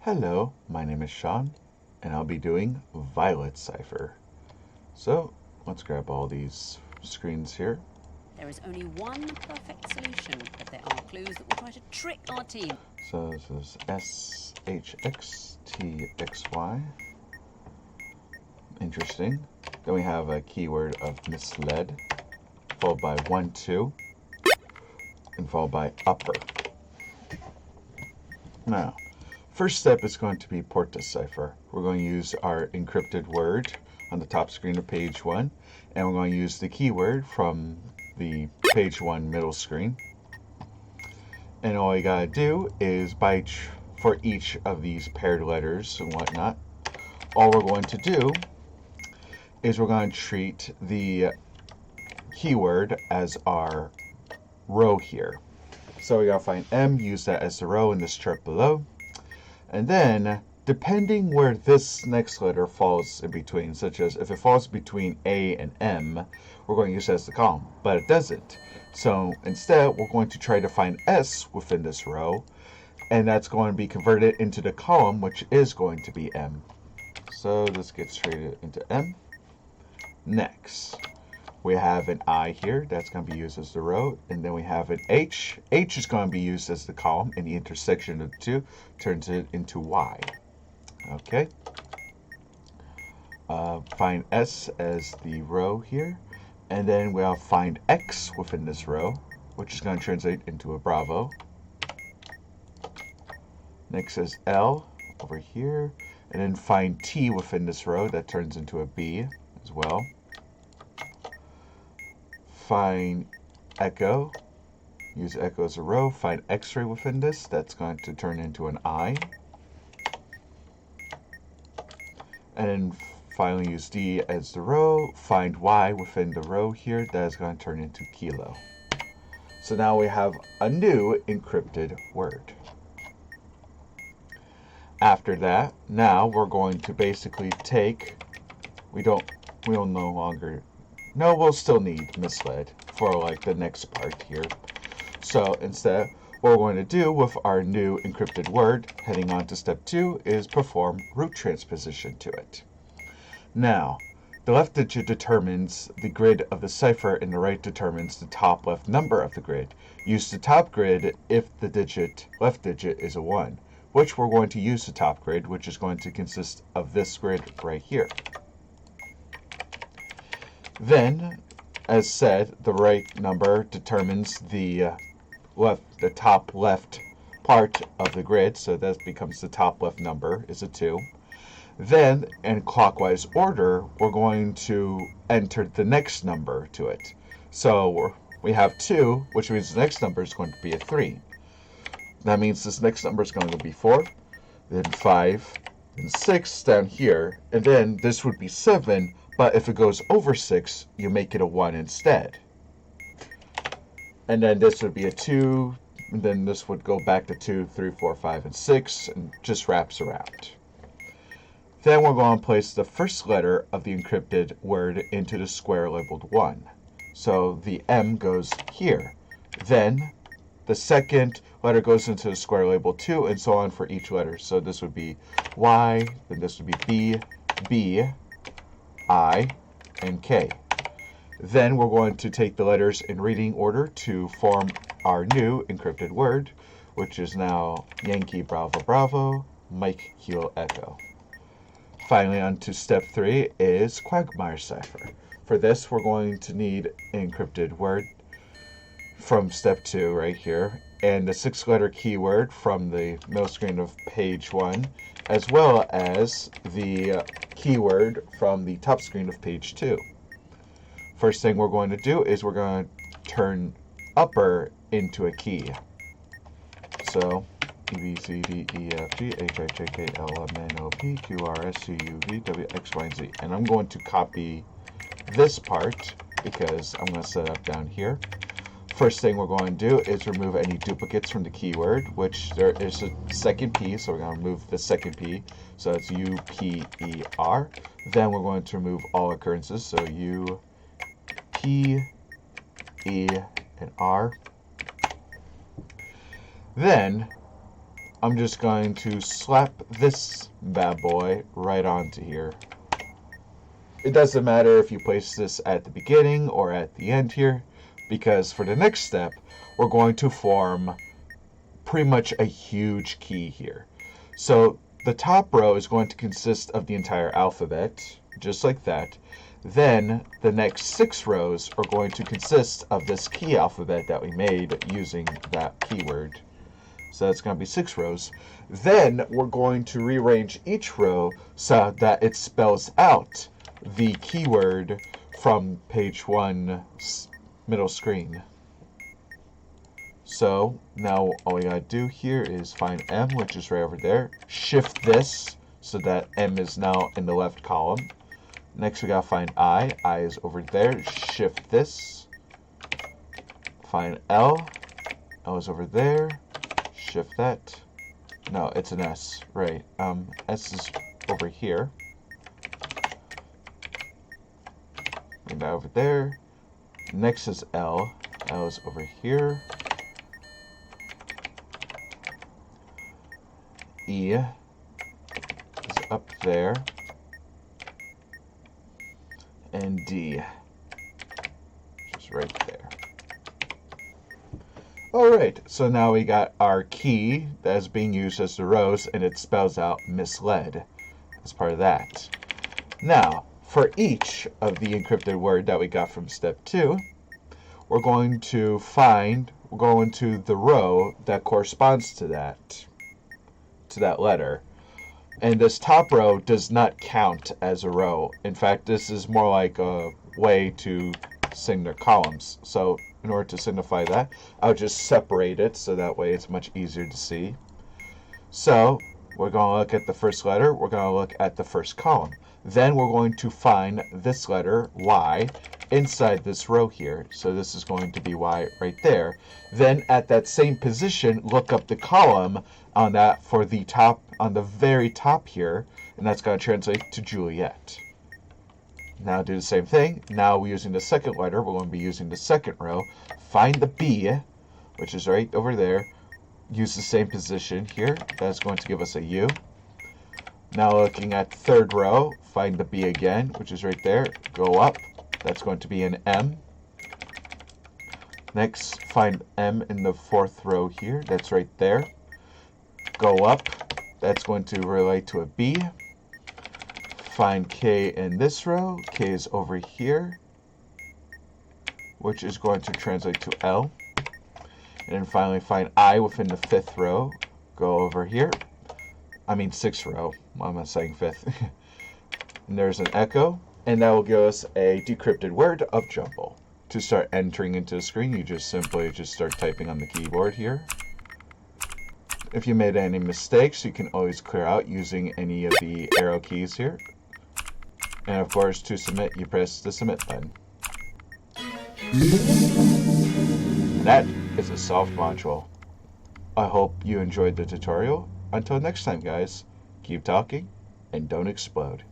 Hello, my name is Sean, and I'll be doing Violet Cipher. So, let's grab all these screens here. There is only one perfect solution, but there are clues that will try to trick our team. So this is SHXTXY. Interesting. Then we have a keyword of misled, followed by 1, 2, and followed by upper. Now, first step is going to be port decipher. We're going to use our encrypted word on the top screen of page 1, and we're going to use the keyword from the page 1 middle screen. And all you gotta do is for each of these paired letters and whatnot, all we're going to do is we're going to treat the keyword as our row here. So we gotta find M, use that as the row in this chart below. And then, depending where this next letter falls in between, such as if it falls between A and M, we're going to use it as the column, but it doesn't. So instead, we're going to try to find S within this row, and that's going to be converted into the column, which is going to be M. So this gets traded into M. Next, we have an I here, that's going to be used as the row, and then we have an H. H is going to be used as the column, and the intersection of the two turns it into Y. Okay. Find S as the row here, and then we'll find X within this row, which is going to translate into a Bravo. Next is L over here, and then find T within this row, that turns into a B as well. Find Echo, use Echo as a row, find X-ray within this, that's going to turn into an I. And then finally use D as the row, find Y within the row here, that is going to turn into Kilo. So now we have a new encrypted word. After that, now we're going to basically take, we'll still need misled for like the next part here. So instead, what we're going to do with our new encrypted word, heading on to step 2, is perform root transposition to it. Now, the left digit determines the grid of the cipher and the right determines the top left number of the grid. Use the top grid if the left digit is a 1, which we're going to use the top grid, which is going to consist of this grid right here. Then, as said, the right number determines the top left part of the grid, so that becomes the top left number is a 2. Then, in clockwise order, we're going to enter the next number to it. So we have 2, which means the next number is going to be a 3. That means this next number is going to be 4, then 5, and 6 down here, and then this would be 7, but if it goes over 6, you make it a 1 instead. And then this would be a 2, and then this would go back to 2, 3, 4, 5, and 6, and just wraps around. Then we're going to place the first letter of the encrypted word into the square labeled 1. So the M goes here. Then the second letter goes into the square labeled 2, and so on for each letter. So this would be Y, then this would be B, B, I, and K. Then we're going to take the letters in reading order to form our new encrypted word, which is now Yankee Bravo Bravo, Mike Kilo Echo. Finally, on to step 3 is Quagmire Cipher. For this, we're going to need an encrypted word from step 2 right here, and the 6-letter keyword from the middle screen of page 1, as well as the keyword from the top screen of page 2. First thing we're going to do is we're going to turn upper into a key. So E, B, C, D, E, F, G, H, I, J, K, L, M, N, O, P, Q, R, S, U, V, W, X, Y, and Z. And I'm going to copy this part because I'm going to set up down here. First thing we're going to do is remove any duplicates from the keyword, which there is a second P, so we're going to remove the second P. So it's U, P, E, R. Then we're going to remove all occurrences, so U, P, E, and R. Then I'm just going to slap this bad boy right onto here. It doesn't matter if you place this at the beginning or at the end here, because for the next step, we're going to form pretty much a huge key here. So the top row is going to consist of the entire alphabet, just like that. Then the next 6 rows are going to consist of this key alphabet that we made using that keyword. So that's going to be 6 rows. Then we're going to rearrange each row so that it spells out the keyword from page 1 middle screen. So now all we gotta do here is find M, which is right over there. Shift this so that M is now in the left column. Next we gotta find I. I is over there. Shift this. Find L. L is over there. Shift that. No, it's an S. Right. S is over here. Bring that over there. Next is L. L is over here. E is up there. And D is right there. Alright, so now we got our key that is being used as the rows, and it spells out misled as part of that. Now, for each of the encrypted word that we got from step 2, we're going to go into the row that corresponds to that letter. And this top row does not count as a row. In fact, this is more like a way to sing their columns. So in order to signify that, I'll just separate it so that way it's much easier to see. So we're going to look at the first letter. We're going to look at the first column. Then we're going to find this letter, Y, inside this row here. So this is going to be Y right there. Then at that same position, look up the column on that for the top, on the very top here, and that's going to translate to Juliet. Now do the same thing. Now we're using the second letter. We're going to be using the second row. Find the B, which is right over there. Use the same position here. That's going to give us a U. Now looking at the third row, find the B again, which is right there. Go up. That's going to be an M. Next, find M in the fourth row here. That's right there. Go up. That's going to relate to a B. Find K in this row. K is over here, which is going to translate to L. And then finally find I within the fifth row. Go over here. I mean sixth row. Why am I saying fifth? And there's an echo. And that will give us a decrypted word of jumble. To start entering into the screen, you just simply start typing on the keyboard here. If you made any mistakes, you can always clear out using any of the arrow keys here. And of course, to submit, you press the submit button. And that is a solved module. I hope you enjoyed the tutorial. Until next time, guys, keep talking and don't explode.